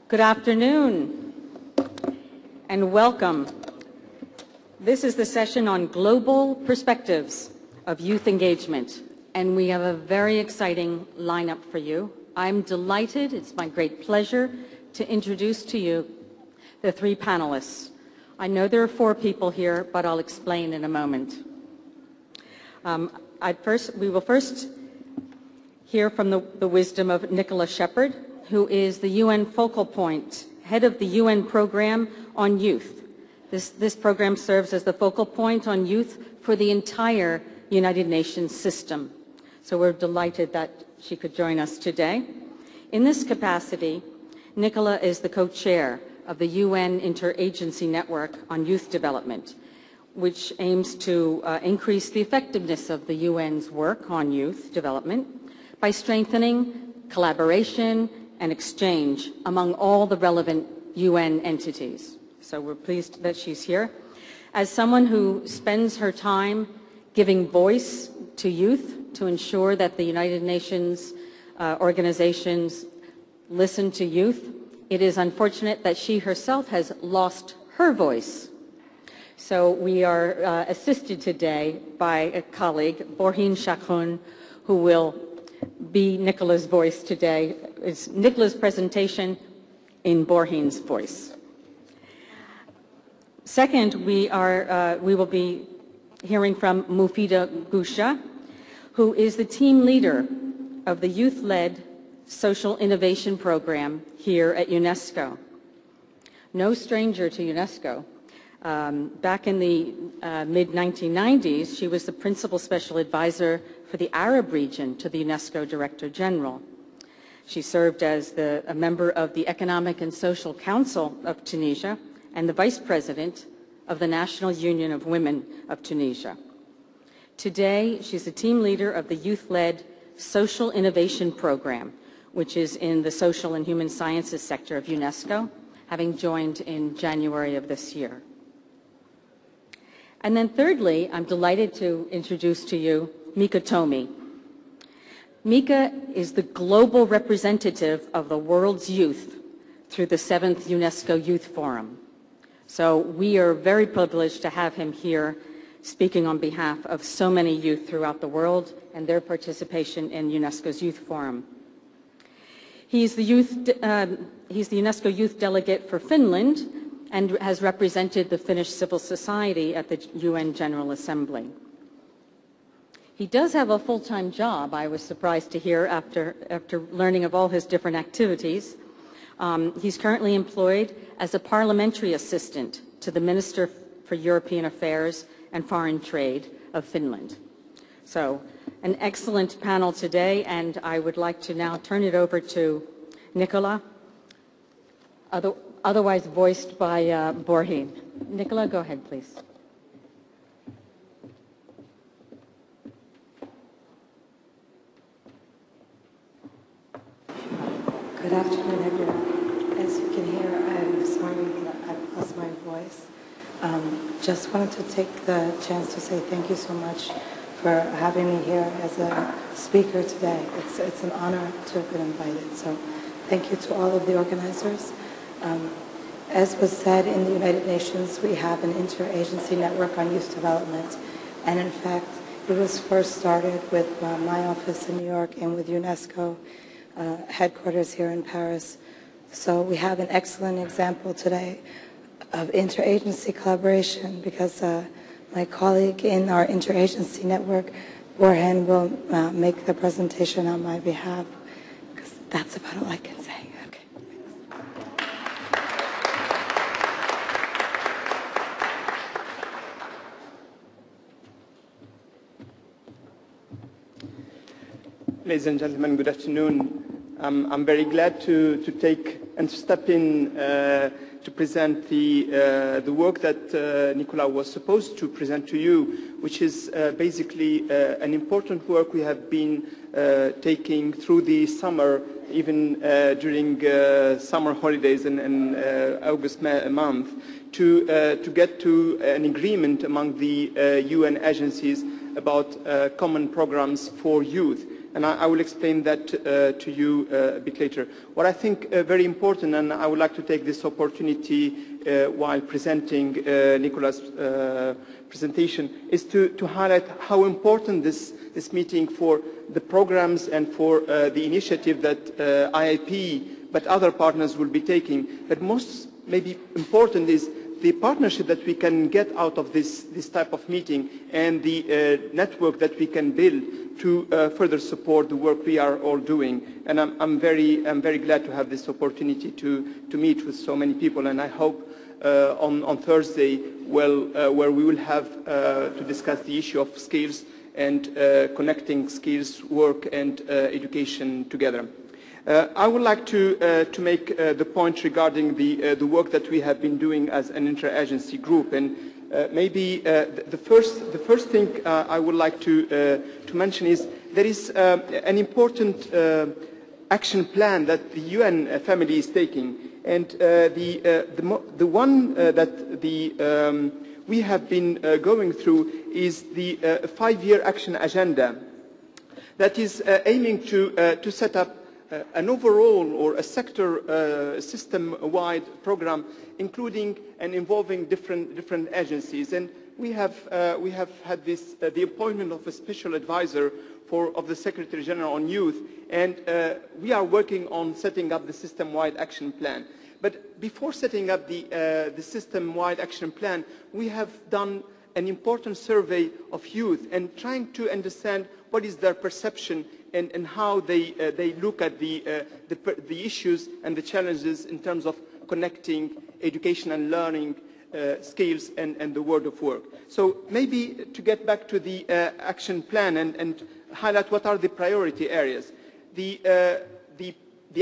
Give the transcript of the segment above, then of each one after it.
Good afternoon and welcome. This is the session on global perspectives of youth engagement, and we have a very exciting lineup for you. I'm delighted, it's my great pleasure to introduce to you the three panelists. I know there are four people here, but I'll explain in a moment. We will first hear from the wisdom of Nicola Shepherd, who is the UN focal point, head of the UN program on youth. This program serves as the focal point on youth for the entire United Nations system. So we're delighted that she could join us today. In this capacity, Nicola is the co-chair of the UN Interagency Network on Youth Development, which aims to increase the effectiveness of the UN's work on youth development by strengthening collaboration and exchange among all the relevant UN entities. So we're pleased that she's here. As someone who spends her time giving voice to youth to ensure that the United Nations organizations listen to youth, it is unfortunate that she herself has lost her voice. So we are assisted today by a colleague, Borhin Shakhun, who will be Nicola's voice today. It's Nicola's presentation in Borhin's voice. Second, we will be hearing from Moufida Goucha, who is the team leader of the youth-led social innovation program here at UNESCO. No stranger to UNESCO. Back in the mid-1990s, she was the principal special advisor for the Arab region to the UNESCO Director General. She served as a member of the Economic and Social Council of Tunisia and the Vice President of the National Union of Women of Tunisia. Today, she's the team leader of the youth-led social innovation program, which is in the social and human sciences sector of UNESCO, having joined in January of this year. And then thirdly, I'm delighted to introduce to you Miika Tomi. Miika is the global representative of the world's youth through the 7th UNESCO Youth Forum. So we are very privileged to have him here speaking on behalf of so many youth throughout the world and their participation in UNESCO's Youth Forum. He's the UNESCO Youth Delegate for Finland and has represented the Finnish civil society at the UN General Assembly. He does have a full-time job, I was surprised to hear after learning of all his different activities. He's currently employed as a parliamentary assistant to the Minister for European Affairs and Foreign Trade of Finland. So, an excellent panel today, and I would like to now turn it over to Nicola, otherwise voiced by Borhin. Nicola, go ahead, please. Good afternoon, everyone. As you can hear, I'm sorry that I've lost my voice. Just wanted to take the chance to say thank you so much for having me here as a speaker today. It's an honor to have been invited. So thank you to all of the organizers. As was said, in the United Nations, we have an interagency network on youth development. And in fact, it was first started with my office in New York and with UNESCO headquarters here in Paris. So we have an excellent example today of interagency collaboration because my colleague in our interagency network, Borhin, will make the presentation on my behalf, because that's about all I can say. Okay. Ladies and gentlemen, good afternoon. I'm very glad to take and step in to present the work that Nicola was supposed to present to you, which is basically an important work we have been taking through the summer, even during summer holidays and August month, to get to an agreement among the UN agencies about common programs for youth. and I will explain that to you a bit later. What I think very important, and I would like to take this opportunity while presenting Nicola's presentation, is to highlight how important this meeting for the programs and for the initiative that IIEP but other partners will be taking. But most maybe important is the partnership that we can get out of this type of meeting and the network that we can build to further support the work we are all doing. And I'm very glad to have this opportunity to meet with so many people, and I hope on Thursday where we will have to discuss the issue of skills and connecting skills, work and education together. I would like to make the point regarding the work that we have been doing as an interagency group, and maybe the first thing I would like to mention is there is an important action plan that the UN family is taking, and the one that we have been going through is the 5-year action agenda that is aiming to set up an overall or a sector system-wide program, including and involving different agencies. And we have had this the appointment of a special advisor of the Secretary General on Youth, and we are working on setting up the system-wide action plan. But before setting up the system-wide action plan, we have done an important survey of youth and trying to understand what is their perception and how they look at the issues and the challenges in terms of connecting education and learning skills and the world of work. So maybe to get back to the action plan and highlight what are the priority areas. The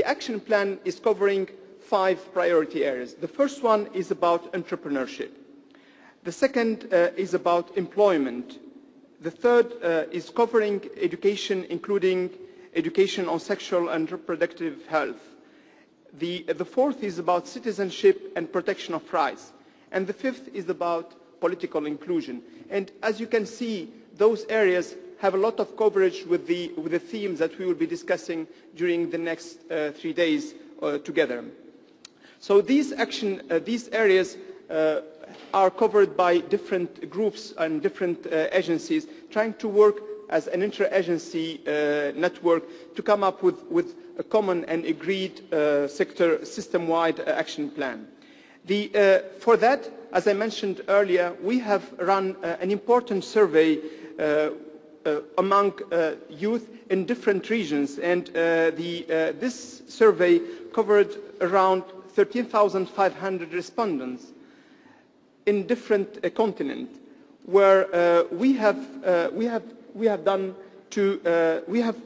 action plan is covering 5 priority areas. The first one is about entrepreneurship. The second is about employment. The third is covering education, including education on sexual and reproductive health. The fourth is about citizenship and protection of rights. And the fifth is about political inclusion. And as you can see, those areas have a lot of coverage with the themes that we will be discussing during the next 3 days together. So these areas are covered by different groups and different agencies trying to work as an interagency network to come up with a common and agreed sector system-wide action plan. For that, as I mentioned earlier, we have run an important survey among youth in different regions, and this survey covered around 13,500 respondents in different continents, where we have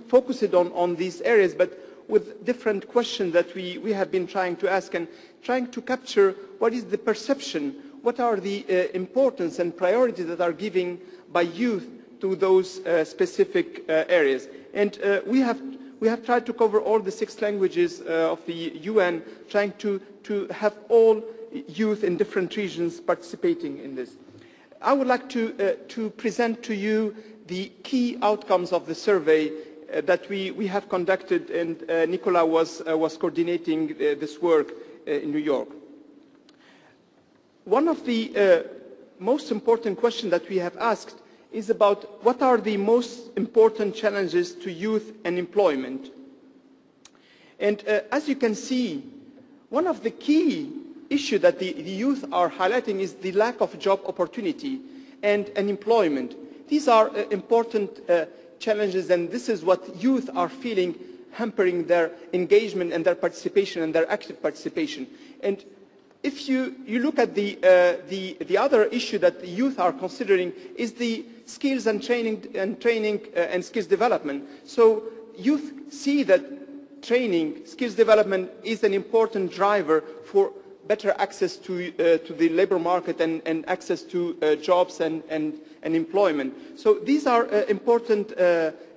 focused on these areas, but with different questions that we have been trying to ask and trying to capture what is the perception, what are the importance and priorities that are given by youth to those specific areas. And we have tried to cover all the 6 languages of the UN, trying to have all youth in different regions participating in this. I would like to present to you the key outcomes of the survey that we have conducted, and Nicola was coordinating this work in New York. One of the most important questions that we have asked is about what are the most important challenges to youth and employment. And as you can see, one of the key issues that the youth are highlighting is the lack of job opportunity and employment. These are important challenges, and this is what youth are feeling hampering their engagement and their participation and their active participation. And if you look at the other issue that the youth are considering is the skills and training and skills development. So youth see that training, skills development is an important driver for better access to the labor market and access to jobs and employment. So these are important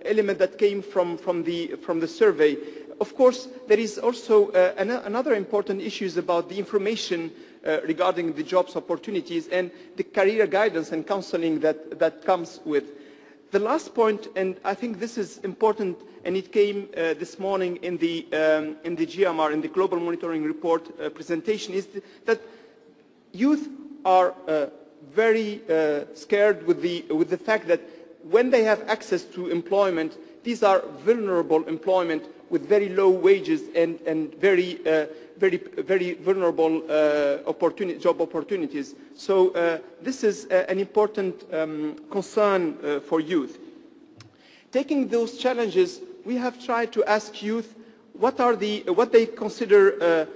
elements that came from the survey. Of course, there is also another important issue about the information regarding the jobs opportunities and the career guidance and counseling that comes with. The last point, and I think this is important, and it came this morning in the GMR, in the Global Monitoring Report presentation, is that youth are very scared with the fact that when they have access to employment, these are vulnerable employment with very low wages and very vulnerable job opportunities. So this is an important concern for youth. Taking those challenges, we have tried to ask youth what they consider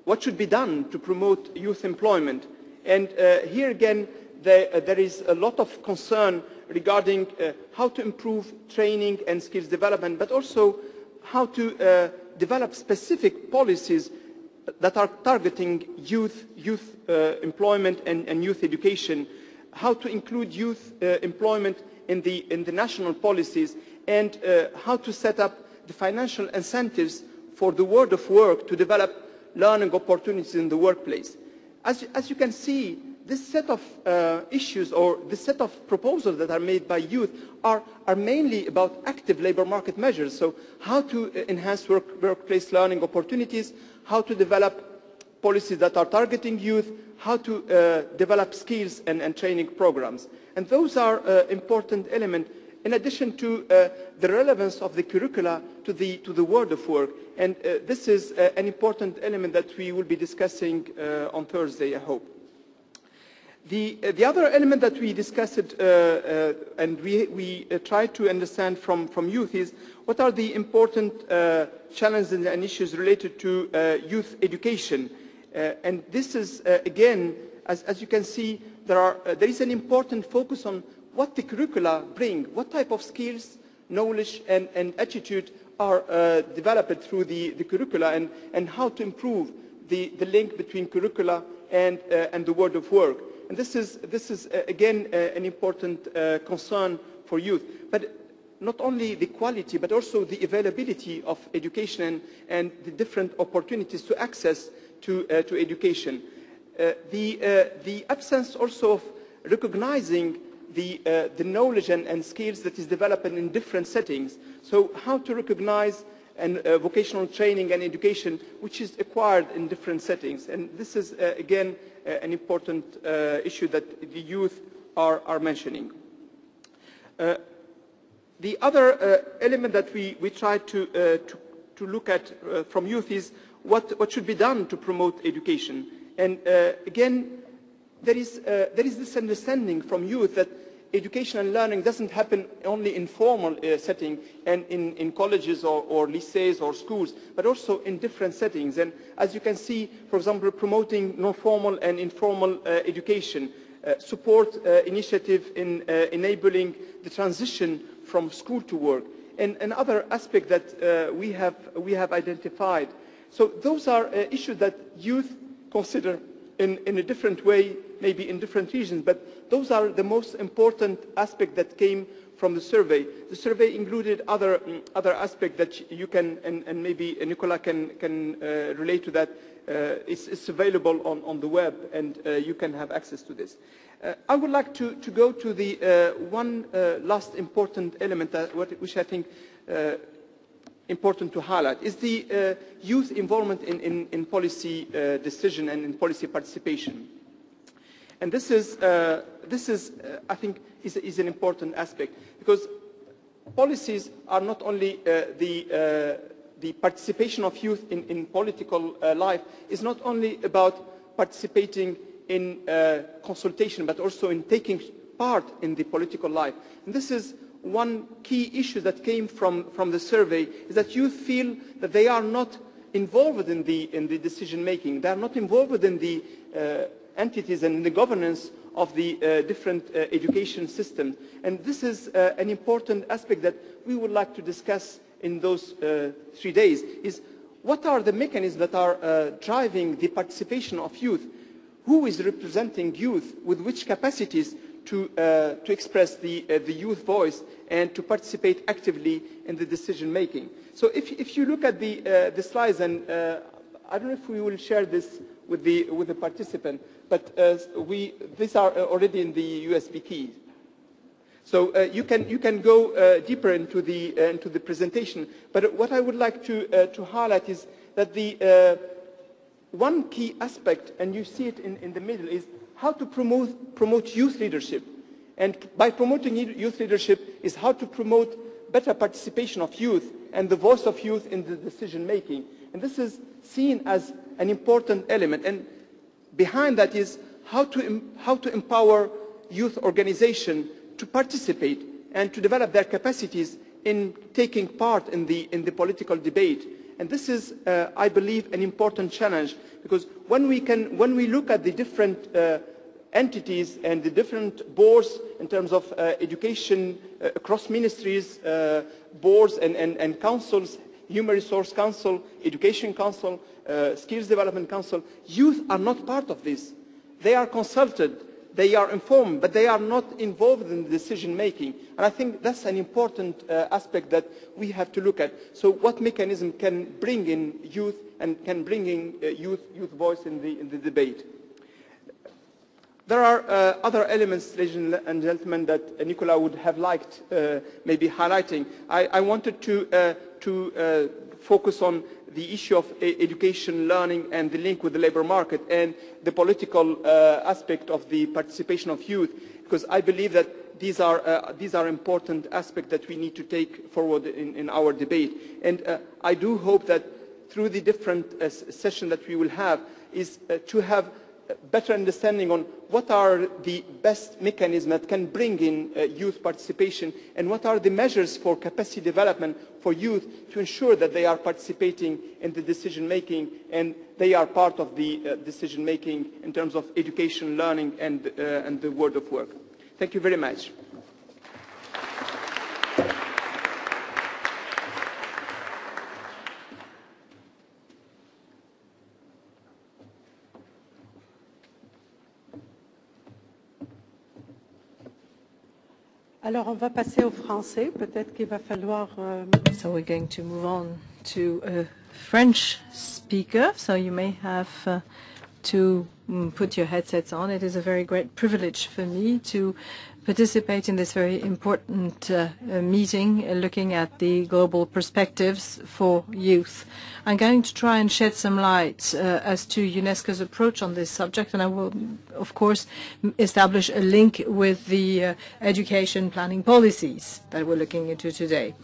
what should be done to promote youth employment. And here again, there is a lot of concern regarding how to improve training and skills development, but also how to develop specific policies that are targeting youth employment and youth education, how to include youth employment in the national policies, and how to set up the financial incentives for the world of work to develop learning opportunities in the workplace. As you can see, this set of issues or this set of proposals that are made by youth are mainly about active labor market measures. So how to enhance workplace learning opportunities, how to develop policies that are targeting youth, how to develop skills and training programs. And those are important elements in addition to the relevance of the curricula to the world of work. And this is an important element that we will be discussing on Thursday, I hope. The other element that we discussed and we tried to understand from youth is what are the important challenges and issues related to youth education. And this is, again, as you can see, there is an important focus on what the curricula bring, what type of skills, knowledge, and attitude are developed through the curricula, and how to improve the link between curricula and the world of work. And this is again, an important concern for youth. But not only the quality, but also the availability of education and the different opportunities to access to education. The absence also of recognizing the knowledge and skills that is developed in different settings. So how to recognize vocational training and education which is acquired in different settings. And this is, again, an important issue that the youth are mentioning. The other element that we try to look at from youth is what should be done to promote education. And again, there is this understanding from youth that education and learning doesn't happen only in formal setting and in colleges or lycées or schools, but also in different settings. And as you can see, for example, promoting non-formal and informal education, support initiative in enabling the transition from school to work, and other aspects that we have identified. So those are issues that youth consider in a different way, maybe in different regions, but those are the most important aspects that came from the survey. The survey included other aspects that you can, and maybe Nicola can relate to that. It's available on the web, and you can have access to this. I would like to go to the one last important element which I think important to highlight is the youth involvement in policy decision and in policy participation. And this is I think, is an important aspect, because policies are not only the participation of youth in political life is not only about participating in consultation, but also in taking part in the political life. And this is one key issue that came from the survey, is that youth feel that they are not involved in the decision making. They are not involved in the entities and in the governance of the different education systems. And this is an important aspect that we would like to discuss in those 3 days, is what are the mechanisms that are driving the participation of youth? Who is representing youth, with which capacities to express the youth voice and to participate actively in the decision making? So if you look at the slides, and I don't know if we will share this with the participant, but these are already in the USB keys. So you can go deeper into the presentation. But what I would like to highlight is that the one key aspect, and you see it in the middle, is how to promote youth leadership. And by promoting youth leadership is how to promote better participation of youth and the voice of youth in the decision making. And this is seen as an important element. And behind that is how to empower youth organization to participate and to develop their capacities in taking part in the political debate. And this is, I believe, an important challenge, because when we look at the different entities and the different boards in terms of education across ministries, boards and councils, Human Resource Council, Education Council, Skills Development Council, youth are not part of this. They are consulted, they are informed, but they are not involved in decision making. And I think that's an important aspect that we have to look at. So what mechanism can bring in youth and can bring in youth voice in the debate? There are other elements, ladies and gentlemen, that Nicola would have liked maybe highlighting. I wanted to focus on the issue of education, learning, and the link with the labor market, and the political aspect of the participation of youth, because I believe that these are important aspects that we need to take forward in our debate. And I do hope that through the different sessions that we will have is to have better understanding on what are the best mechanisms that can bring in youth participation, and what are the measures for capacity development for youth to ensure that they are participating in the decision making and they are part of the decision making in terms of education, learning, and the world of work. Thank you very much. Alors, on va passer au français. Peut-être qu'il va falloir... So we're going to move on to a French speaker. So you may have to put your headsets on. It is a very great privilege for me to participate in this very important meeting looking at the global perspectives for youth. I'm going to try and shed some light as to UNESCO's approach on this subject, and I will, of course, establish a link with the education planning policies that we're looking into today.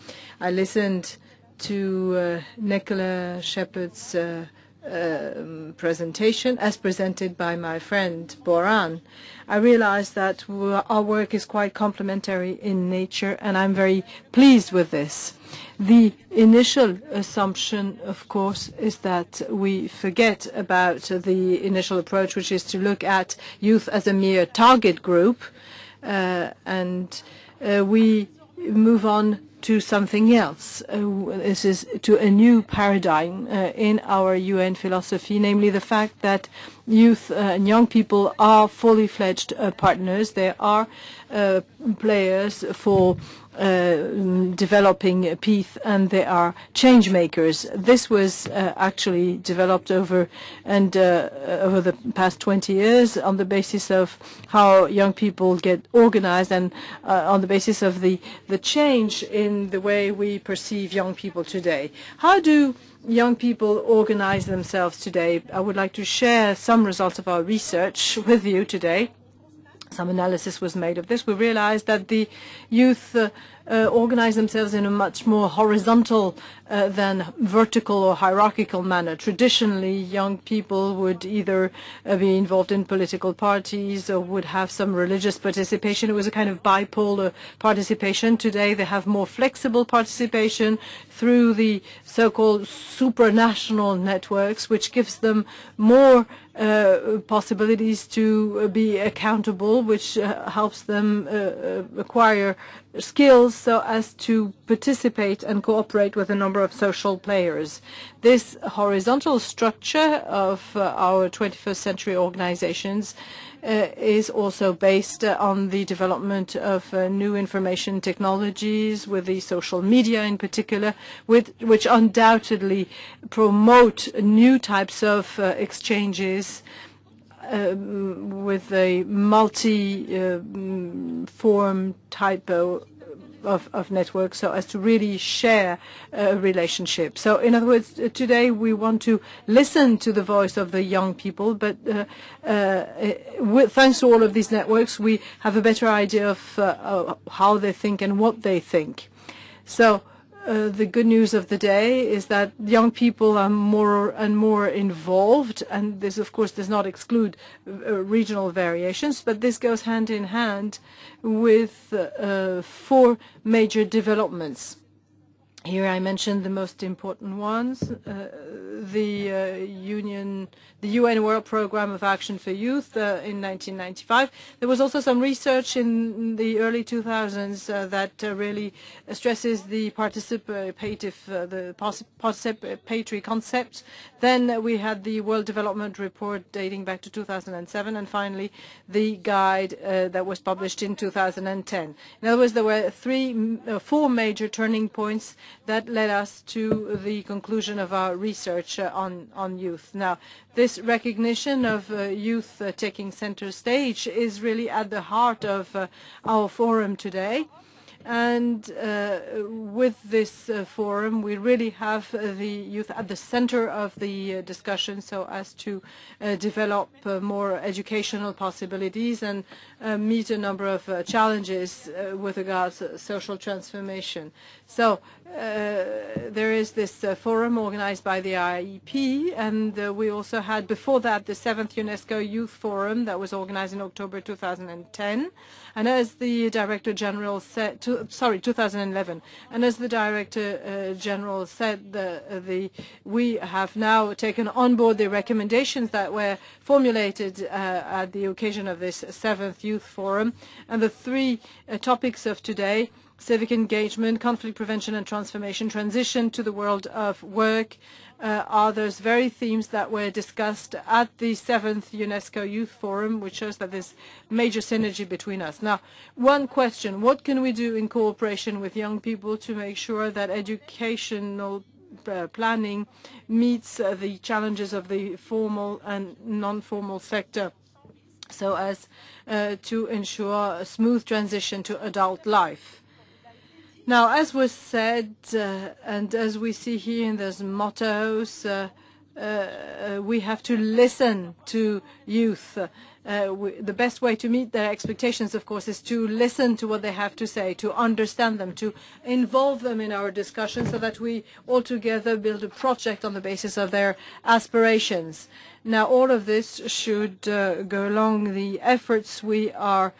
I listened to Nicola Shepherd's presentation as presented by my friend Boran. I realize that our work is quite complementary in nature, and I'm very pleased with this. The initial assumption, of course, is that we forget about the initial approach, which is to look at youth as a mere target group, and we move on to something else. This is to a new paradigm in our UN philosophy, namely the fact that youth and young people are fully fledged partners. They are players for developing peace, and they are change makers. This was actually developed over the past 20 years on the basis of how young people get organized, and on the basis of the change in the way we perceive young people today. How do young people organize themselves today? I would like to share some results of our research with you today. Some analysis was made of this. We realized that the youth organize themselves in a much more horizontal than vertical or hierarchical manner. Traditionally, young people would either be involved in political parties or would have some religious participation. It was a kind of bipolar participation. Today, they have more flexible participation through the so-called supranational networks, which gives them more possibilities to be accountable, which helps them acquire skills so as to participate and cooperate with a number of social players. This horizontal structure of our 21st century organizations is also based on the development of new information technologies, with the social media in particular, which undoubtedly promote new types of exchanges with a multi-form type of network, so as to really share a relationship. So in other words, today we want to listen to the voice of the young people, but thanks to all of these networks, we have a better idea of how they think and what they think. So the good news of the day is that young people are more and more involved, and this, of course, does not exclude regional variations, but this goes hand in hand with 4 major developments. Here I mentioned the most important ones, the UN World Programme of Action for Youth in 1995. There was also some research in the early 2000s that really stresses the participatory concept. Then we had the World Development Report dating back to 2007, and finally the guide that was published in 2010. In other words, there were 4 major turning points that led us to the conclusion of our research on youth. Now, this recognition of youth taking center stage is really at the heart of our forum today. And with this forum, we really have the youth at the center of the discussion, so as to develop more educational possibilities and meet a number of challenges with regards to social transformation. So there is this forum organized by the IIEP, and we also had before that the 7th UNESCO Youth Forum that was organized in October 2010. And as the Director General said, 2011, and as the Director General said, we have now taken on board the recommendations that were formulated at the occasion of this 7th Youth Forum, and the 3 topics of today: civic engagement, conflict prevention and transformation, transition to the world of work, are those very themes that were discussed at the 7th UNESCO Youth Forum, which shows that there's major synergy between us. Now, one question: what can we do in cooperation with young people to make sure that educational planning meets the challenges of the formal and non-formal sector, so as to ensure a smooth transition to adult life? Now, as was said, and as we see here in those mottos, we have to listen to youth. The best way to meet their expectations, of course, is to listen to what they have to say, to understand them, to involve them in our discussion so that we all together build a project on the basis of their aspirations. Now, all of this should go along the efforts we are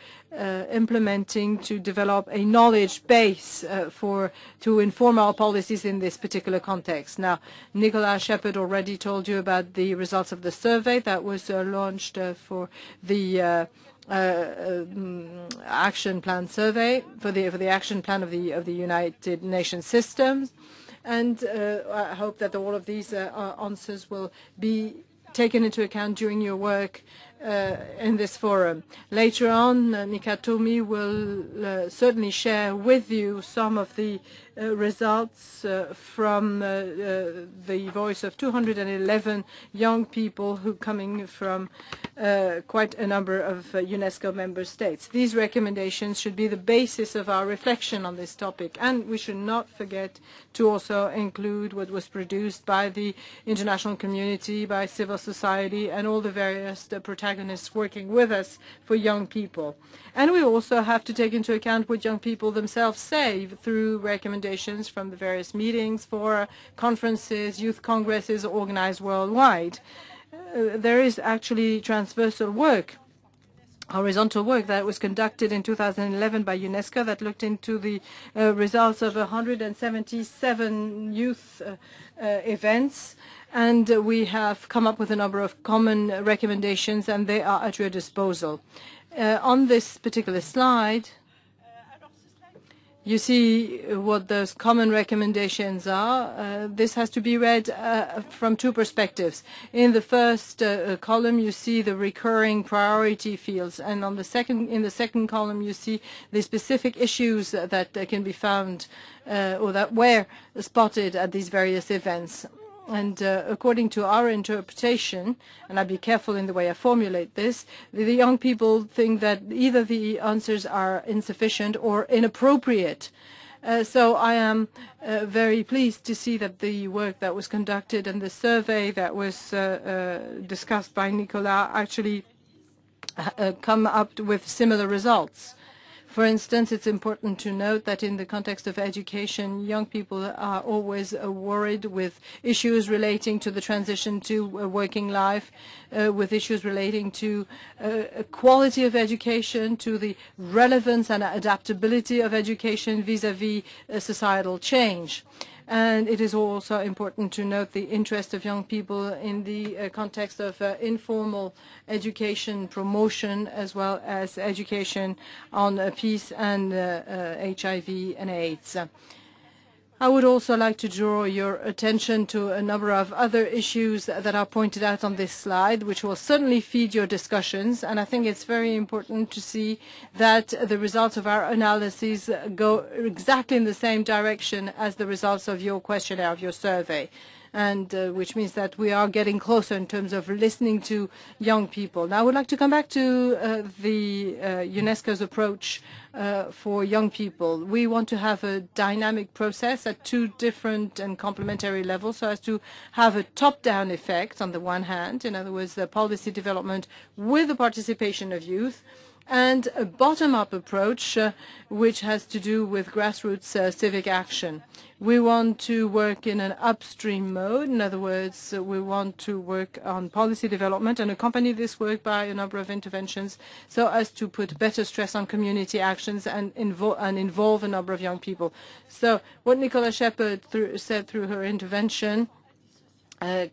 implementing to develop a knowledge base to inform our policies in this particular context. Now, Nicola Shepherd already told you about the results of the survey that was launched for the action plan survey for the action plan of the United Nations systems, and I hope that all of these answers will be taken into account during your work in this forum. Later on, Miika Tomi will certainly share with you some of the results from the voice of 211 young people who coming from quite a number of UNESCO member states. These recommendations should be the basis of our reflection on this topic, and we should not forget to also include what was produced by the international community, by civil society, and all the various protagonists working with us for young people. And we also have to take into account what young people themselves say through recommendations from the various meetings, for conferences, youth congresses organized worldwide. There is actually transversal work, horizontal work, that was conducted in 2011 by UNESCO that looked into the results of 177 youth events. And we have come up with a number of common recommendations, and they are at your disposal. On this particular slide, you see what those common recommendations are. This has to be read from 2 perspectives. In the first column, you see the recurring priority fields, and in the second column, you see the specific issues that can be found or that were spotted at these various events. And according to our interpretation, and I'll be careful in the way I formulate this, the young people think that either the answers are insufficient or inappropriate. So I am very pleased to see that the work that was conducted and the survey that was discussed by Nicola actually come up with similar results. For instance, it's important to note that in the context of education, young people are always worried with issues relating to the transition to a working life, with issues relating to quality of education, to the relevance and adaptability of education vis-à-vis societal change. And it is also important to note the interest of young people in the context of informal education promotion, as well as education on peace and HIV and AIDS. I would also like to draw your attention to a number of other issues that are pointed out on this slide, which will certainly feed your discussions. And I think it's very important to see that the results of our analyses go exactly in the same direction as the results of your questionnaire, of your survey, and which means that we are getting closer in terms of listening to young people. Now, I would like to come back to the UNESCO's approach for young people. We want to have a dynamic process at two different and complementary levels so as to have a top-down effect on the one hand, in other words, the policy development with the participation of youth, and a bottom-up approach which has to do with grassroots civic action. We want to work in an upstream mode. In other words, we want to work on policy development and accompany this work by a number of interventions so as to put better stress on community actions and involve a number of young people. So what Nicola Shepherd said through her intervention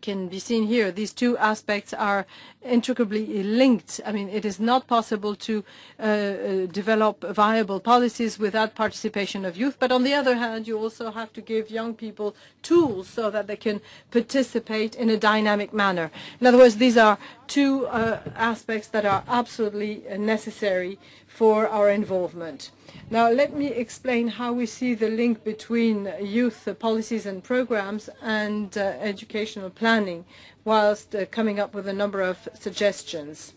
can be seen here. These two aspects are intricately linked. I mean, it is not possible to develop viable policies without participation of youth. But on the other hand, you also have to give young people tools so that they can participate in a dynamic manner. In other words, these are two aspects that are absolutely necessary for our involvement. Now, let me explain how we see the link between youth policies and programs and educational planning, whilst coming up with a number of suggestions.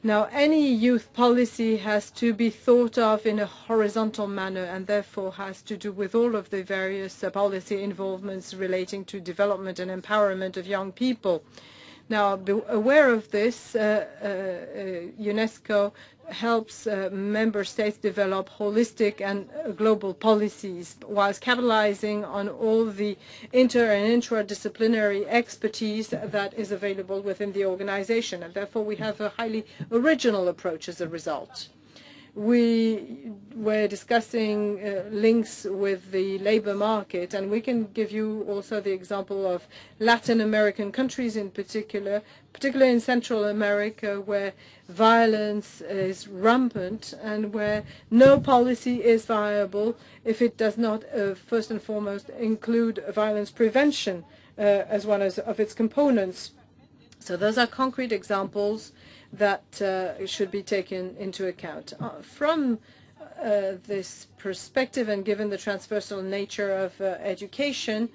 Now, any youth policy has to be thought of in a horizontal manner and therefore has to do with all of the various policy involvements relating to development and empowerment of young people. Now, aware of this, UNESCO helps member states develop holistic and global policies whilst capitalizing on all the inter and intra-disciplinary expertise that is available within the organization. And therefore, we have a highly original approach as a result. We were discussing links with the labor market, and we can give you also the example of Latin American countries in particular, particularly in Central America, where violence is rampant and where no policy is viable if it does not first and foremost include violence prevention as one of its components. So those are concrete examples that should be taken into account. From this perspective, and given the transversal nature of education,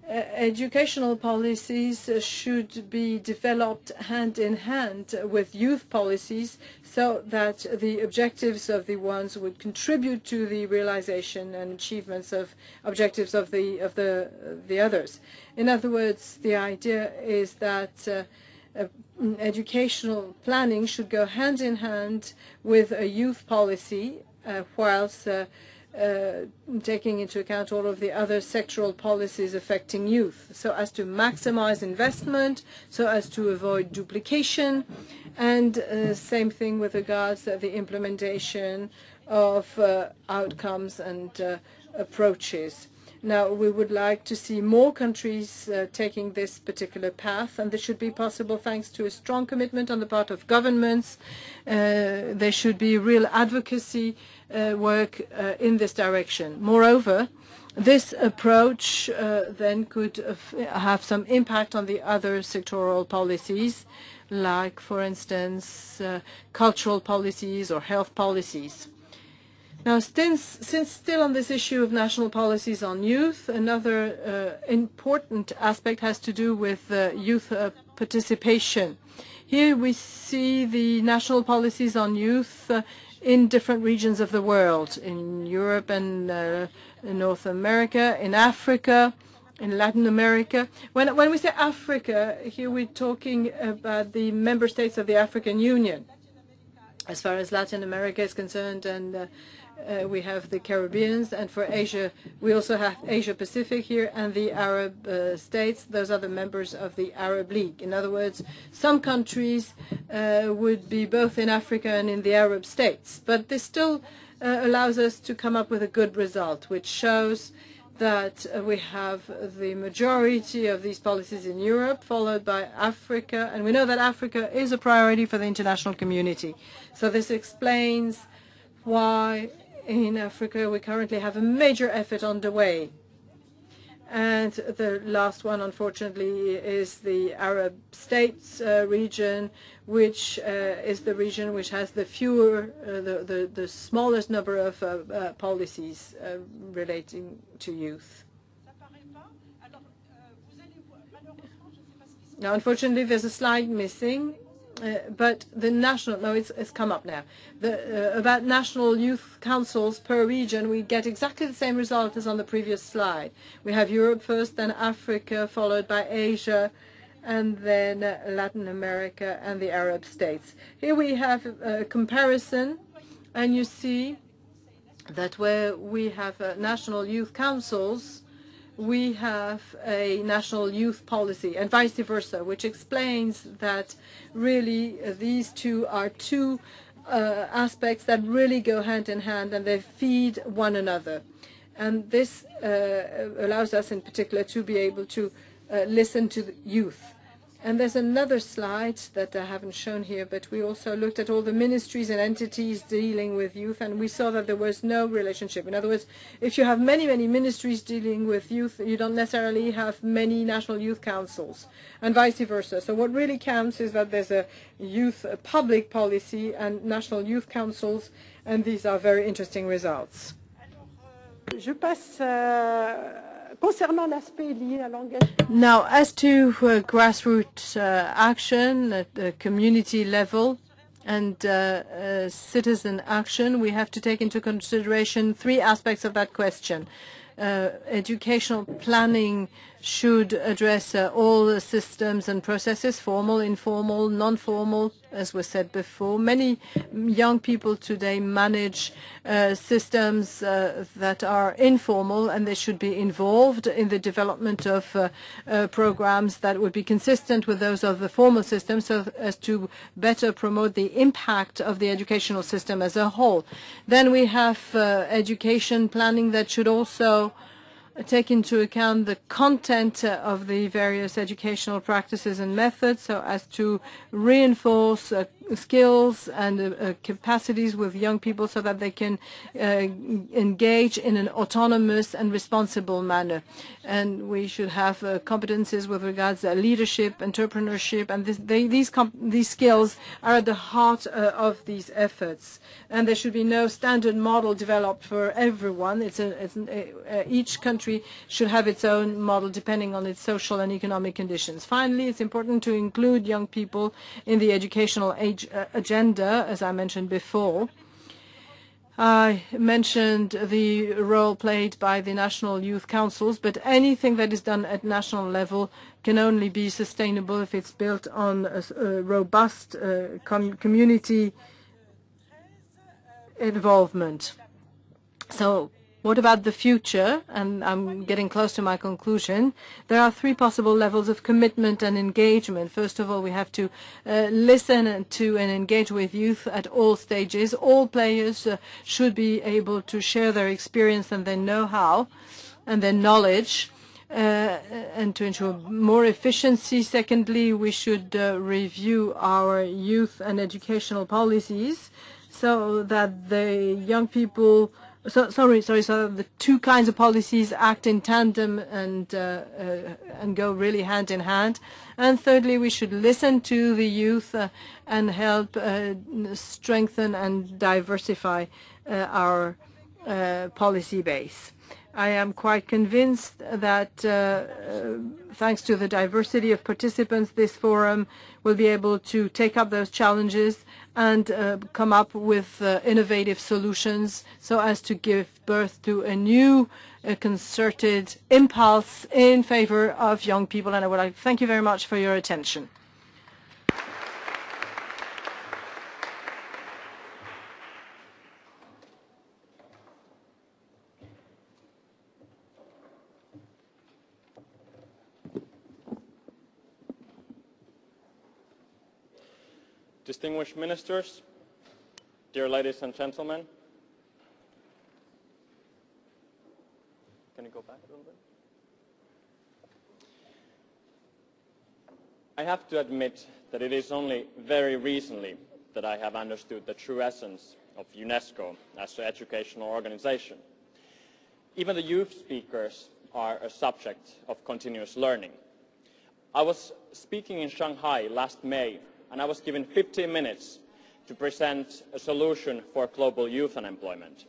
educational policies should be developed hand in hand with youth policies so that the objectives of the ones would contribute to the realization and achievements of objectives of the others. In other words, the idea is that educational planning should go hand in hand with a youth policy, whilst taking into account all of the other sectoral policies affecting youth, so as to maximize investment, so as to avoid duplication, and same thing with regards to the implementation of outcomes and approaches. Now, we would like to see more countries taking this particular path, and this should be possible thanks to a strong commitment on the part of governments. There should be real advocacy work in this direction. Moreover, this approach then could have some impact on the other sectoral policies, like, for instance, cultural policies or health policies. Now, since still on this issue of national policies on youth, another important aspect has to do with youth participation. Here we see the national policies on youth in different regions of the world, in Europe and in North America, in Africa, in Latin America. When we say Africa, here we're talking about the member states of the African Union. As far as Latin America is concerned, and we have the Caribbeans, and for Asia, we also have Asia Pacific here, and the Arab states. Those are the members of the Arab League. In other words, some countries would be both in Africa and in the Arab states, but this still allows us to come up with a good result, which shows that we have the majority of these policies in Europe, followed by Africa, and we know that Africa is a priority for the international community. So this explains why in Africa we currently have a major effort underway. And the last one, unfortunately, is the Arab States region, which is the region which has the the smallest number of policies relating to youth. Now, unfortunately, there's a slide missing. But the national, no, it's come up now. About national youth councils per region, we get exactly the same result as on the previous slide. We have Europe first, then Africa, followed by Asia, and then Latin America and the Arab states. Here we have a comparison, and you see that where we have national youth councils, we have a national youth policy, and vice versa, which explains that really these two are two aspects that really go hand in hand, and they feed one another. And this allows us in particular to be able to listen to the youth. And there's another slide that I haven't shown here, but we also looked at all the ministries and entities dealing with youth, and we saw that there was no relationship. In other words, if you have many ministries dealing with youth, you don't necessarily have many national youth councils, and vice versa. So what really counts is that there's a youth public policy and national youth councils, and these are very interesting results. Je passe concernant l'aspect lié à l'engagement. Now, as to grassroots action at the community level and citizen action, we have to take into consideration three aspects of that question. Educational planning should address all the systems and processes, formal, informal, non-formal, as was said before. Many young people today manage systems that are informal, and they should be involved in the development of programs that would be consistent with those of the formal system, so as to better promote the impact of the educational system as a whole. Then we have education planning that should also take into account the content of the various educational practices and methods, so as to reinforce skills and capacities with young people so that they can engage in an autonomous and responsible manner. And we should have competences with regards to leadership, entrepreneurship, and these skills are at the heart of these efforts. And there should be no standard model developed for everyone. Each country should have its own model depending on its social and economic conditions. Finally, it's important to include young people in the educational agenda, as I mentioned before. I mentioned the role played by the national youth councils, but anything that is done at national level can only be sustainable if it's built on a robust community involvement. So what about the future? And I'm getting close to my conclusion. There are three possible levels of commitment and engagement. First of all, we have to listen to and engage with youth at all stages. All players should be able to share their experience and their know-how and their knowledge, and to ensure more efficiency. Secondly, we should review our youth and educational policies so that the young people so the two kinds of policies act in tandem and go really hand in hand. And thirdly, we should listen to the youth and help strengthen and diversify our policy base. I am quite convinced that thanks to the diversity of participants, this forum will be able to take up those challenges and come up with innovative solutions so as to give birth to a new concerted impulse in favor of young people. And I would like to thank you very much for your attention. Distinguished ministers, dear ladies and gentlemen, can you go back a little bit? I have to admit that it is only very recently that I have understood the true essence of UNESCO as an educational organization. Even the youth speakers are a subject of continuous learning. I was speaking in Shanghai last May, and I was given 15 minutes to present a solution for global youth unemployment.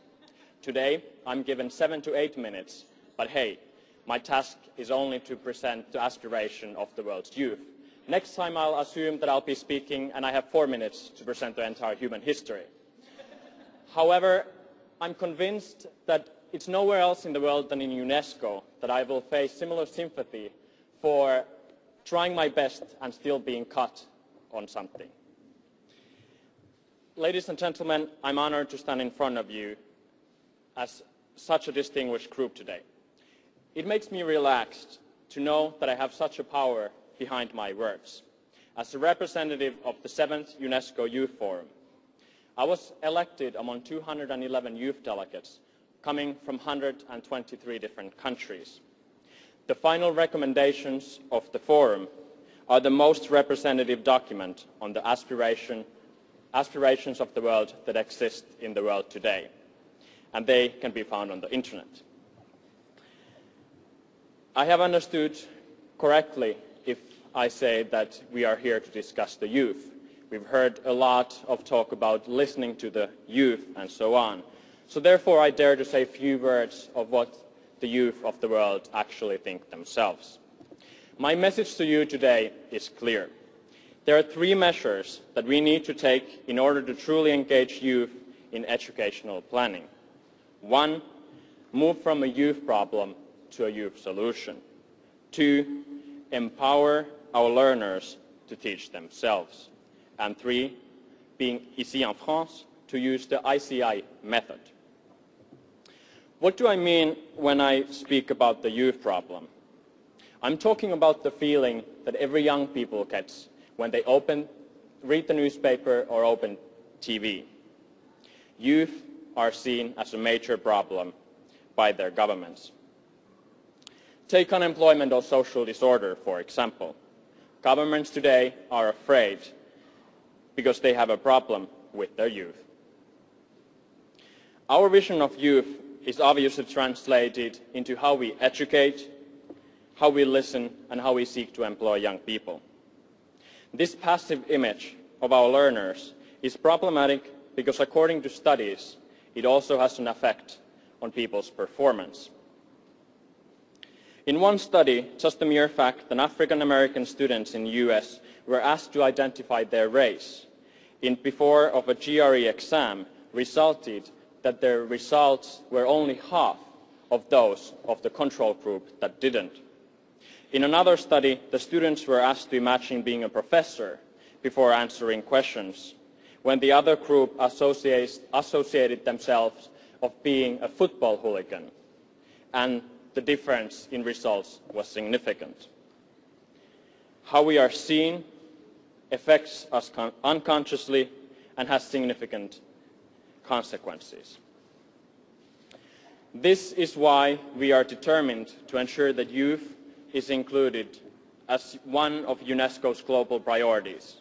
Today, I'm given 7 to 8 minutes, but hey, my task is only to present the aspiration of the world's youth. Next time, I'll assume that I'll be speaking and I have 4 minutes to present the entire human history. However, I'm convinced that it's nowhere else in the world than in UNESCO that I will face similar sympathy for trying my best and still being cut on something. Ladies and gentlemen, I'm honored to stand in front of you as such a distinguished group today. It makes me relaxed to know that I have such a power behind my words. As a representative of the 7th UNESCO Youth Forum, I was elected among 211 youth delegates coming from 123 different countries. The final recommendations of the forum are the most representative document on the aspirations of the world that exist in the world today, and they can be found on the internet. I have understood correctly if I say that we are here to discuss the youth. We've heard a lot of talk about listening to the youth and so on. So therefore I dare to say a few words of what the youth of the world actually think themselves. My message to you today is clear. There are 3 measures that we need to take in order to truly engage youth in educational planning. 1, move from a youth problem to a youth solution. 2, empower our learners to teach themselves. And 3, being ici en France, to use the ICI method. What do I mean when I speak about the youth problem? I'm talking about the feeling that every young people gets when they read the newspaper or open TV. Youth are seen as a major problem by their governments. Take unemployment or social disorder, for example. Governments today are afraid because they have a problem with their youth. Our vision of youth is obviously translated into how we educate, how we listen, and how we seek to employ young people. This passive image of our learners is problematic because, according to studies, it also has an effect on people's performance. In one study, just the mere fact that African American students in the US were asked to identify their race before of a GRE exam resulted that their results were only half of those of the control group that didn't. In another study, the students were asked to imagine being a professor before answering questions, when the other group associated themselves of being a football hooligan, and the difference in results was significant. How we are seen affects us unconsciously and has significant consequences. This is why we are determined to ensure that youth is included as one of UNESCO's global priorities.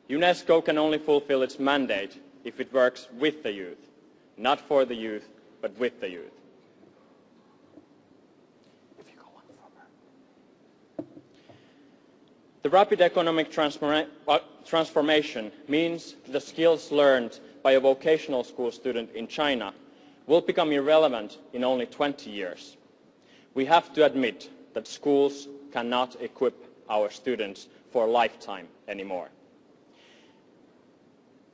UNESCO can only fulfill its mandate if it works with the youth, not for the youth, but with the youth. The rapid economic transformation means the skills learned by a vocational school student in China will become irrelevant in only 20 years. We have to admit that schools cannot equip our students for a lifetime anymore.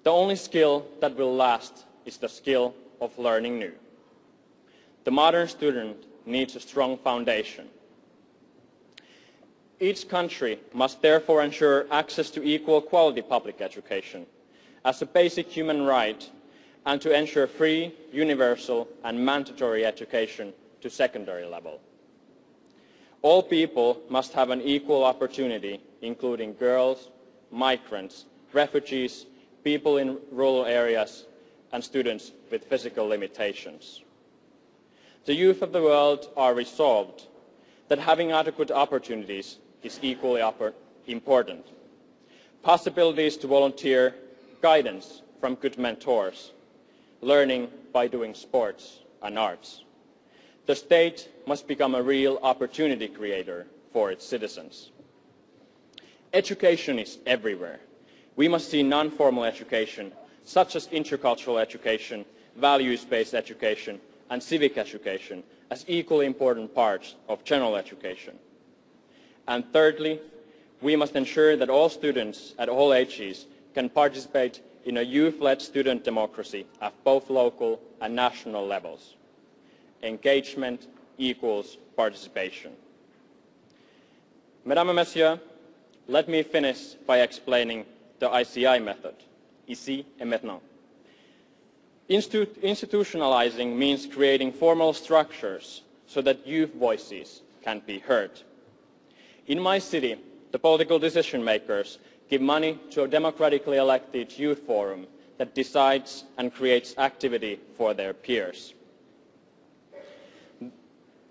The only skill that will last is the skill of learning new. The modern student needs a strong foundation. Each country must therefore ensure access to equal quality public education as a basic human right and to ensure free, universal and mandatory education to secondary level. All people must have an equal opportunity, including girls, migrants, refugees, people in rural areas and students with physical limitations. The youth of the world are resolved that having adequate opportunities is equally important. Possibilities to volunteer, guidance from good mentors, learning by doing sports and arts. The state must become a real opportunity creator for its citizens. Education is everywhere. We must see non-formal education, such as intercultural education, values-based education, and civic education as equally important parts of general education. And thirdly, we must ensure that all students at all ages can participate in a youth-led student democracy at both local and national levels. Engagement equals participation. Mesdames et Messieurs, let me finish by explaining the ICI method, ici et maintenant. Institutionalizing means creating formal structures so that youth voices can be heard. In my city, the political decision makers give money to a democratically elected youth forum that decides and creates activity for their peers.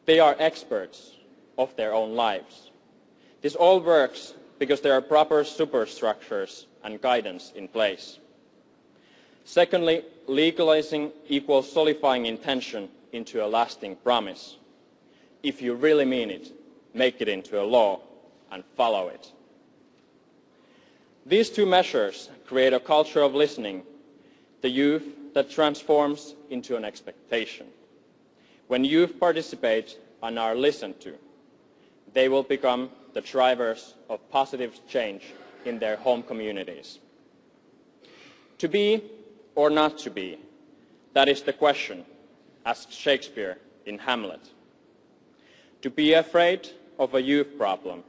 They are experts of their own lives. This all works because there are proper superstructures and guidance in place. Secondly, legalizing equals solidifying intention into a lasting promise. If you really mean it, make it into a law and follow it. These two measures create a culture of listening, the youth that transforms into an expectation. When youth participate and are listened to, they will become the drivers of positive change in their home communities. To be or not to be, that is the question, asked Shakespeare in Hamlet. To be afraid of a youth problem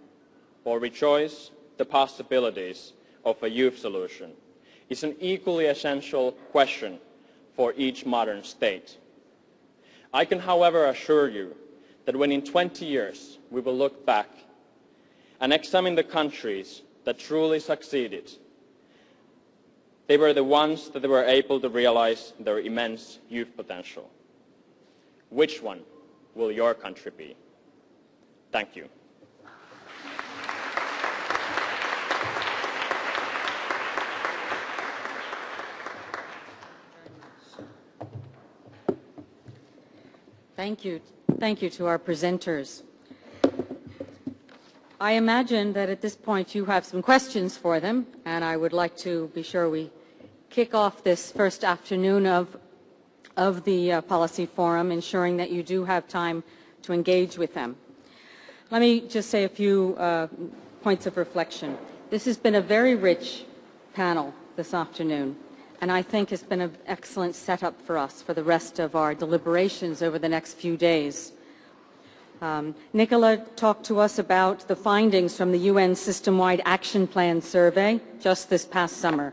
or rejoice the possibilities of a youth solution is an equally essential question for each modern state. I can, however, assure you that when in 20 years we will look back and examine the countries that truly succeeded, they were the ones that were able to realize their immense youth potential. Which one will your country be? Thank you. Thank you. Thank you to our presenters. I imagine that at this point you have some questions for them, and I would like to be sure we kick off this first afternoon of the Policy Forum, ensuring that you do have time to engage with them. Let me just say a few points of reflection. This has been a very rich panel this afternoon, and I think it's been an excellent setup for us for the rest of our deliberations over the next few days. Nicola talked to us about the findings from the UN System-Wide Action Plan survey just this past summer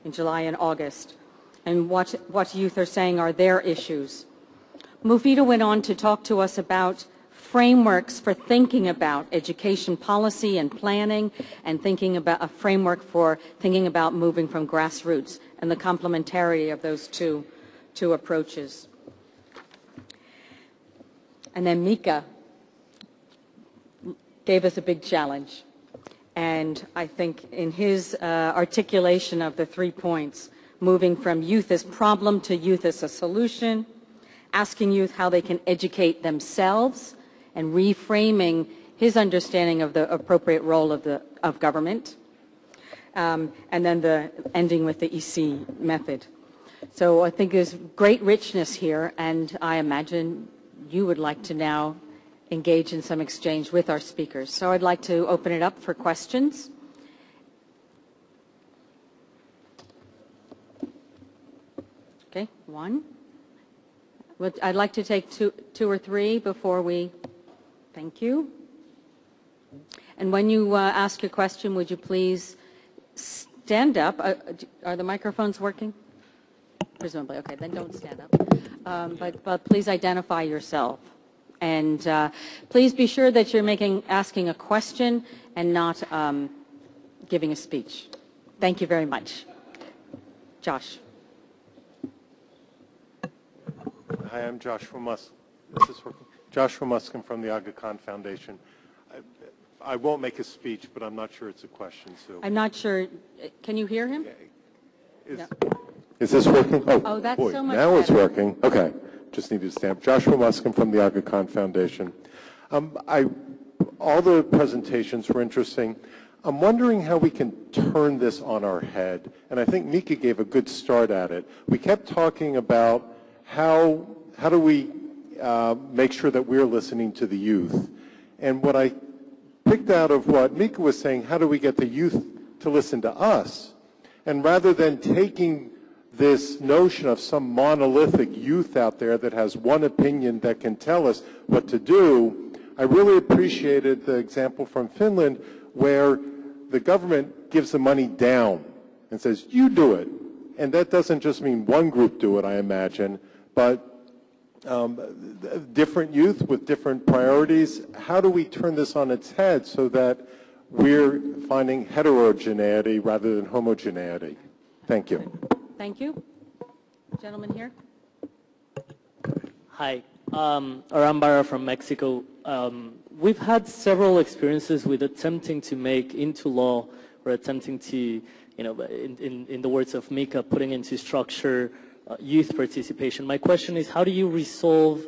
in July and August, and what youth are saying are their issues. Moufida went on to talk to us about frameworks for thinking about education policy and planning, and thinking about a framework for thinking about moving from grassroots and the complementarity of those two approaches. And then Miika gave us a big challenge. And I think in his articulation of the 3 points, moving from youth as problem to youth as a solution, asking youth how they can educate themselves, and reframing his understanding of the appropriate role of government, and then ending with the EC method. So I think there's great richness here, and I imagine you would like to now engage in some exchange with our speakers. So I'd like to open it up for questions. Okay, one. I'd like to take two or three before we, thank you. And when you ask your question, would you please stand up? Are the microphones working? Presumably, okay, then don't stand up. But please identify yourself. And please be sure that you're asking a question and not giving a speech. Thank you very much. Josh. Hi, I'm Joshua Muskin. Is this working? Joshua Muskin from the Aga Khan Foundation. I won't make a speech, but I'm not sure it's a question. So I'm not sure. Can you hear him? No. Is this working? Oh, that's boy, so much now better. It's working. Okay, just needed to stamp. Joshua Muskin from the Aga Khan Foundation. All the presentations were interesting. I'm wondering how we can turn this on our head, and I think Miika gave a good start at it. We kept talking about how do we make sure that we're listening to the youth, and what I picked out of what Miika was saying, how do we get the youth to listen to us? And rather than taking this notion of some monolithic youth out there that has one opinion that can tell us what to do, I really appreciated the example from Finland where the government gives the money down and says, you do it. And that doesn't just mean one group do it, I imagine, but different youth with different priorities. How do we turn this on its head so that we're finding heterogeneity rather than homogeneity? Thank you. Thank you. Gentleman here. Hi, Arambara from Mexico. We've had several experiences with attempting to make into law or attempting to, in the words of Miika, putting into structure youth participation. My question is, how do you resolve,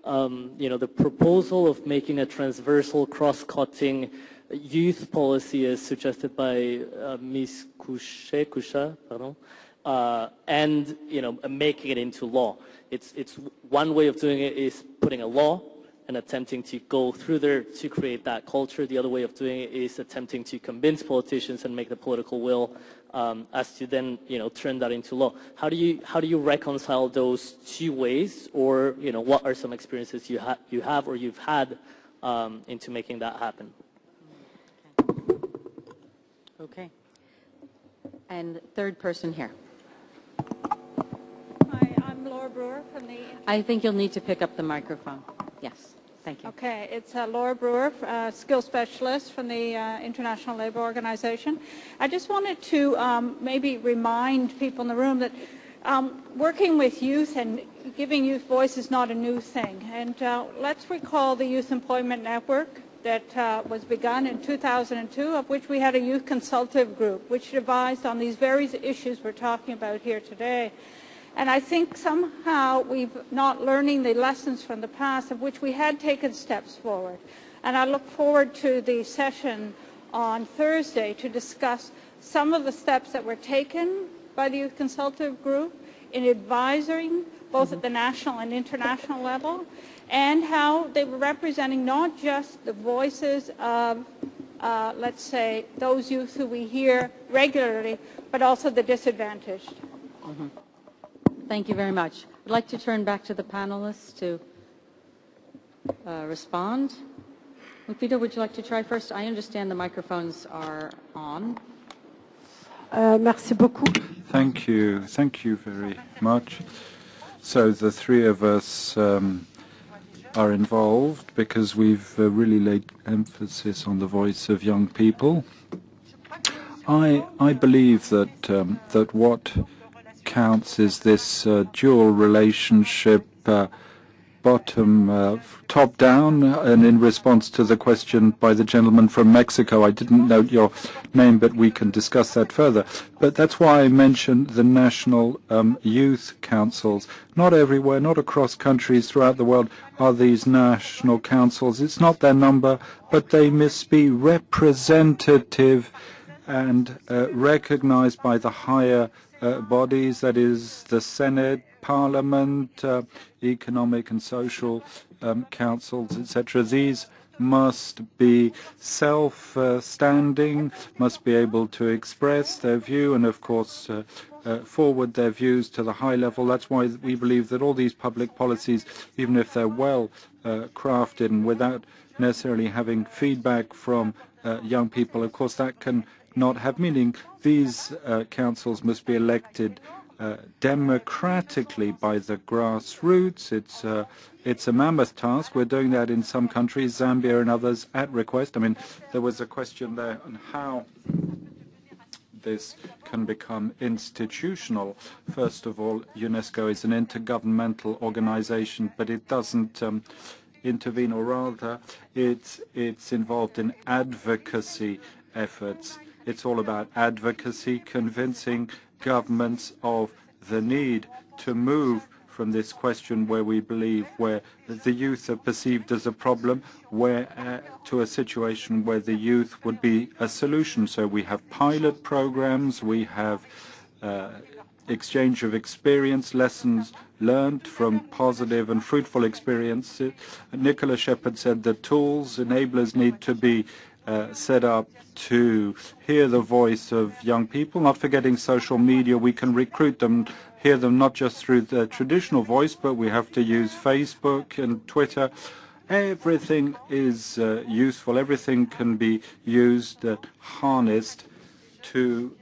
the proposal of making a transversal, cross-cutting youth policy as suggested by Ms. Goucha, and making it into law? It's one way of doing it is putting a law and attempting to go through there to create that culture. The other way of doing it is attempting to convince politicians and make the political will as to then turn that into law. How do you reconcile those two ways, or what are some experiences you have or you've had into making that happen? Okay. And third person here. Hi, I'm Laura Brewer from the... I think you'll need to pick up the microphone. Yes, thank you. Okay, it's Laura Brewer, skills specialist from the International Labour Organization. I just wanted to maybe remind people in the room that working with youth and giving youth voice is not a new thing. And let's recall the Youth Employment Network that was begun in 2002, of which we had a youth consultative group, which advised on these various issues we're talking about here today. And I think somehow we've not learning the lessons from the past, of which we had taken steps forward. And I look forward to the session on Thursday to discuss some of the steps that were taken by the Youth Consultative Group in advising both at the national and international level, and how they were representing not just the voices of, let's say, those youth who we hear regularly, but also the disadvantaged. Mm-hmm. Thank you very much. I'd like to turn back to the panelists to respond. Moufida, would you like to try first? I understand the microphones are on. Merci beaucoup. Thank you. Thank you very much. So the three of us are involved because we've really laid emphasis on the voice of young people. I believe that that what counts is this dual relationship, top down, and in response to the question by the gentleman from Mexico, I didn't note your name, but we can discuss that further. But that's why I mentioned the national youth councils. Not everywhere, not across countries throughout the world are these national councils. It's not their number, but they must be representative and recognized by the higher bodies, that is the Senate, Parliament, economic and social councils, etc. These must be self-standing, must be able to express their view and, of course, forward their views to the high level. That's why we believe that all these public policies, even if they're well crafted and without necessarily having feedback from young people, of course, that can not have meaning. These councils must be elected democratically by the grassroots. It's a mammoth task. We're doing that in some countries, Zambia and others, at request. I mean, there was a question there on how this can become institutional. First of all, UNESCO is an intergovernmental organization, but it doesn't intervene, or rather, it's involved in advocacy efforts. It's all about advocacy, convincing governments of the need to move from this question where we believe where the youth are perceived as a problem, where to a situation where the youth would be a solution. So we have pilot programs, we have exchange of experience, lessons learned from positive and fruitful experiences. Nicola Shepherd said the tools, enablers need to be set up to hear the voice of young people, not forgetting social media. We can recruit them, hear them not just through the traditional voice, but we have to use Facebook and Twitter. Everything is useful. Everything can be used, harnessed to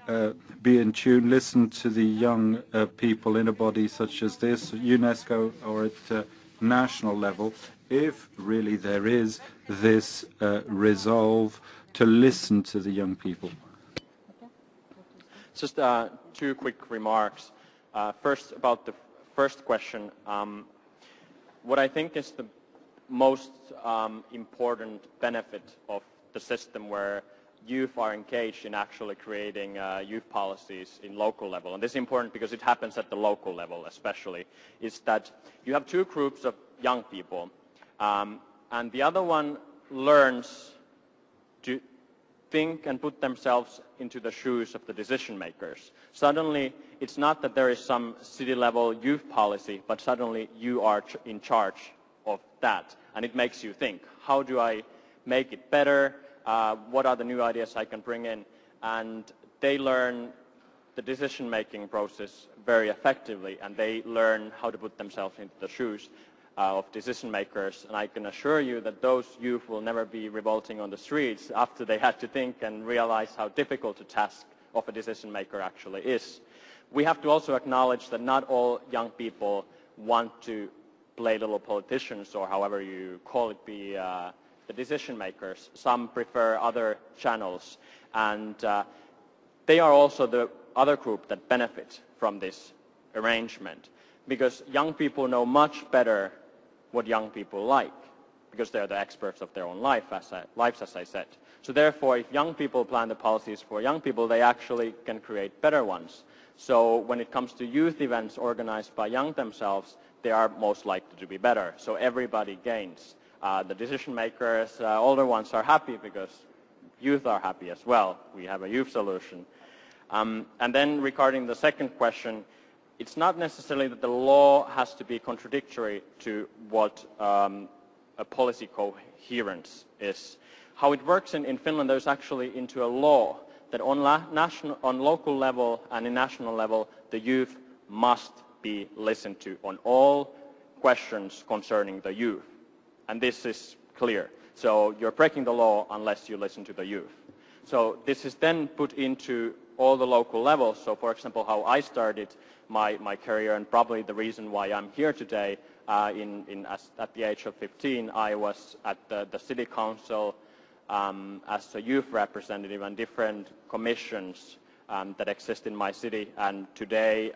be in tune, listen to the young people in a body such as this, UNESCO or at national level, if really there is this resolve to listen to the young people. Just two quick remarks. First, about the first question. What I think is the most important benefit of the system where youth are engaged in actually creating youth policies in local level, and this is important because it happens at the local level especially, is that you have two groups of young people, and the other one learns to think and put themselves into the shoes of the decision makers. Suddenly, it's not that there is some city level youth policy, but suddenly you are in charge of that, and it makes you think, how do I make it better? What are the new ideas I can bring in? And they learn the decision-making process very effectively, and they learn how to put themselves into the shoes of decision makers. And I can assure you that those youth will never be revolting on the streets after they had to think and realize how difficult a task of a decision maker actually is. We have to also acknowledge that not all young people want to play little politicians, or however you call it, be the decision makers. Some prefer other channels, and they are also the other group that benefit from this arrangement, because young people know much better what young people like, because they're the experts of their own lives, as I said. So therefore, if young people plan the policies for young people, they actually can create better ones. So when it comes to youth events organized by young themselves, they are most likely to be better. So everybody gains. The decision makers, older ones, are happy because youth are happy as well. We have a youth solution. And then regarding the second question, it's not necessarily that the law has to be contradictory to what a policy coherence is. How it works in Finland, there's actually into a law that on local level and in national level, the youth must be listened to on all questions concerning the youth. And this is clear. So you're breaking the law unless you listen to the youth. So this is then put into all the local levels. So for example, how I started my career, and probably the reason why I'm here today, at the age of 15, I was at the city council as a youth representative and different commissions that exist in my city. And today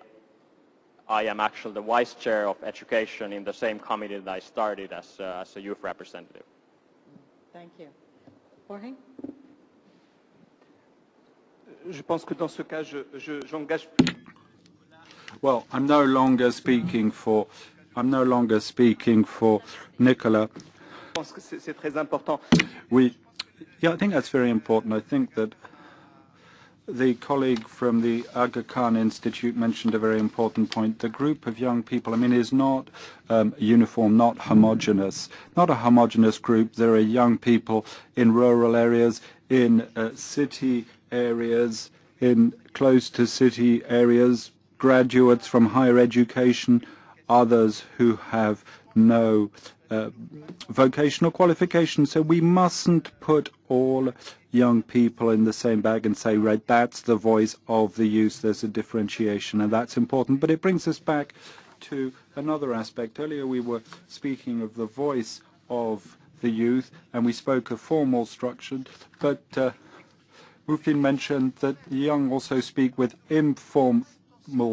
I am actually the vice chair of education in the same committee that I started as a youth representative. Thank you. Jorge? Je pense que dans ce cas, j'engage. Well, I'm no longer speaking for Nicola. Je pense que c'est très important. Yeah, I think that's very important. I think that the colleague from the Aga Khan Institute mentioned a very important point. The group of young people, I mean, is not uniform, not homogeneous. Not a homogeneous group. There are young people in rural areas, in city areas, in close to city areas, graduates from higher education, others who have no vocational qualifications. So we mustn't put all young people in the same bag and say, right, that's the voice of the youth. There's a differentiation, and that's important. But it brings us back to another aspect. Earlier we were speaking of the voice of the youth, and we spoke of formal structured, but Moufida mentioned that the young also speak with informal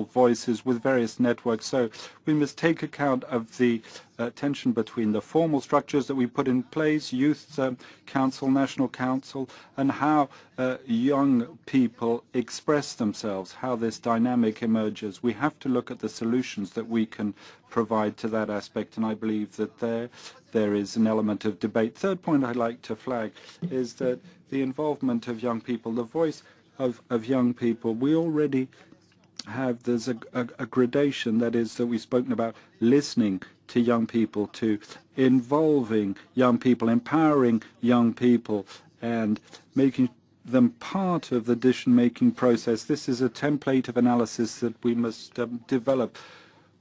voices with various networks. So we must take account of the tension between the formal structures that we put in place, youth council, national council, and how young people express themselves, how this dynamic emerges. We have to look at the solutions that we can provide to that aspect, and I believe that there is an element of debate. Third point I'd like to flag is that the involvement of young people, the voice of young people, we already have, there's a gradation, that is, that we've spoken about listening to young people, to involving young people, empowering young people, and making them part of the decision-making process. This is a template of analysis that we must develop.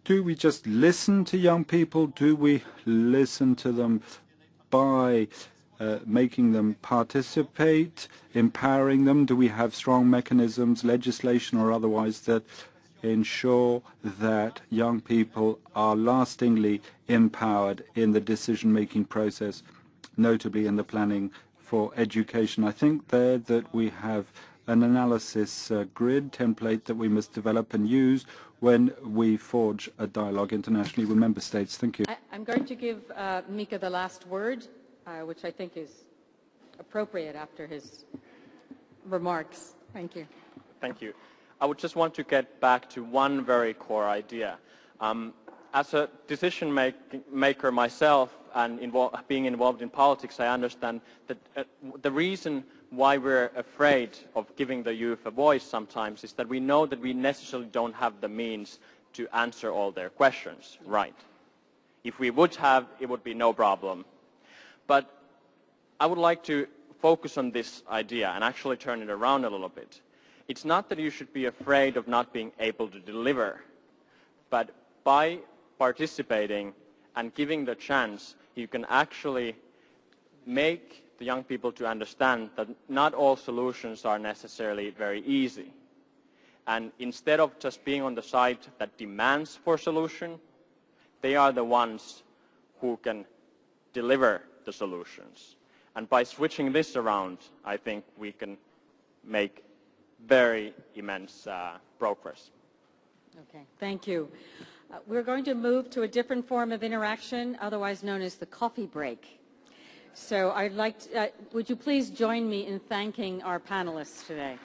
Do we just listen to young people? Do we listen to them by making them participate, empowering them? Do we have strong mechanisms, legislation or otherwise, that ensure that young people are lastingly empowered in the decision-making process, notably in the planning for education? I think there that we have an analysis grid template that we must develop and use when we forge a dialogue internationally with member states. Thank you. I'm going to give Miika the last word, which I think is appropriate after his remarks. Thank you. Thank you. I would just want to get back to one very core idea. As a decision maker myself and being involved in politics, I understand that the reason why we're afraid of giving the youth a voice sometimes is that we know that we necessarily don't have the means to answer all their questions, right? If we would have, it would be no problem. But I would like to focus on this idea and actually turn it around a little bit. It's not that you should be afraid of not being able to deliver, but by participating and giving the chance, you can actually make the young people to understand that not all solutions are necessarily very easy. And instead of just being on the side that demands for solution, they are the ones who can deliver the solutions. And by switching this around, I think we can make very immense progress. Okay, thank you. We're going to move to a different form of interaction, otherwise known as the coffee break. So I'd like to, would you please join me in thanking our panelists today?